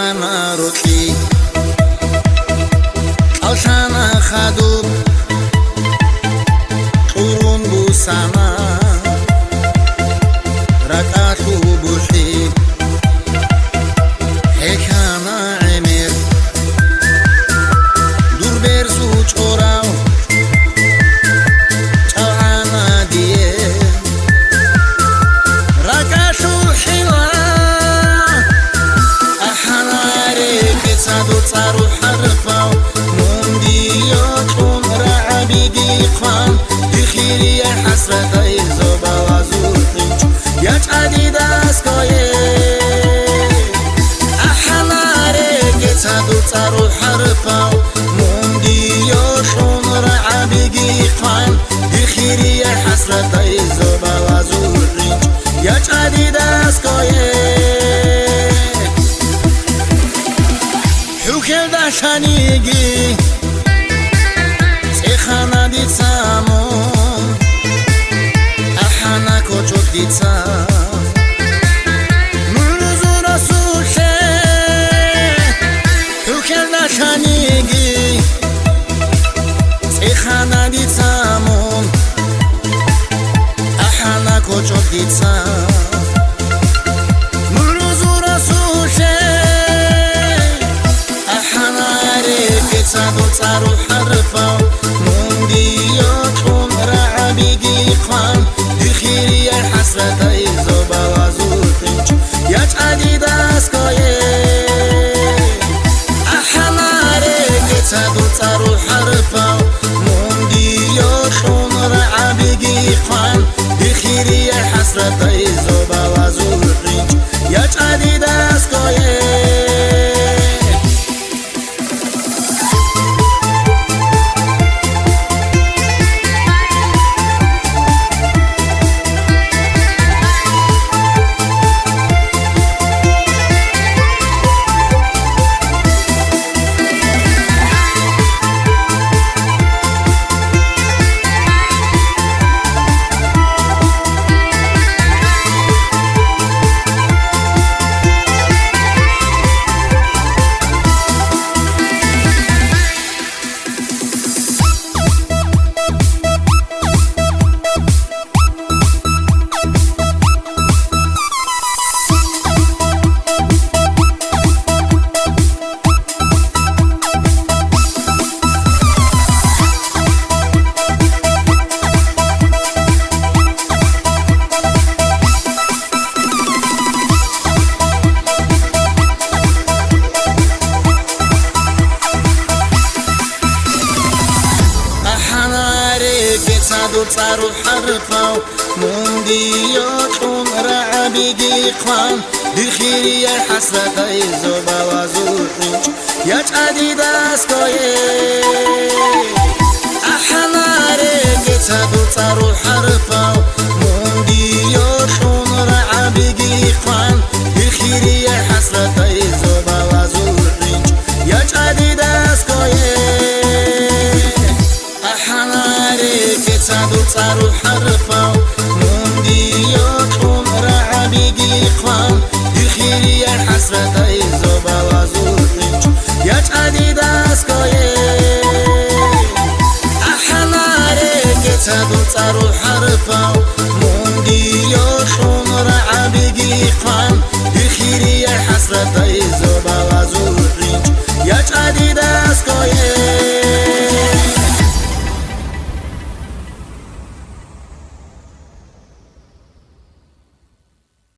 حنا روكي عشان خدوب قرون بوسما ركعتو بوحي حكانا عمير دور برزو چوراو چوانا ديه ركعتو حلا أحناري كتادو تارو حرفاو مونديوتون رعبي ديقان دخيري حسرتي زوبا وزوطيج يجعدي داسكوي أحناري كتادو تارو حرفاو مونديوتون رعبي ديقان دخيري حسرتي زوبا وزوطيج يجعدي داسكوي حوكل داشانيجي سيخانا ديتسامون أحانا كوچوك ديتسام منوزو رسوشه حوكل داشانيجي سيخانا ديتسامون أحانا كوچوك ديتسام كتادو تارو حرفاو مونديوتون رعبي ديقان دخيري حسرتي زوبا وزوطيج يجعدي داسكوي أحناري كتادو تارو حرفاو مونديوتون رعبي ديقان دخيري حسرتي زوبا وزوطيج يجعدي داسكوي كتادو تارو حرفاو مونديوتون رعبي ديقان دخيري حسرتي زوبا وزوطيج يجعدي داسكوي أحناري كتادو تارو حرفاو مونديوتون رعبي ديقان دخيري حسرتي زوبا وزوطيج يجعدي داسكوي كتادو تارو حرفاو مونديوتون رعبي ديقان دخيري حسرتي زوبا وزوطيج يجعدي داسكوي أحناري كتادو تارو حرفاو مونديوتون رعبي ديقان دخيري حسرتي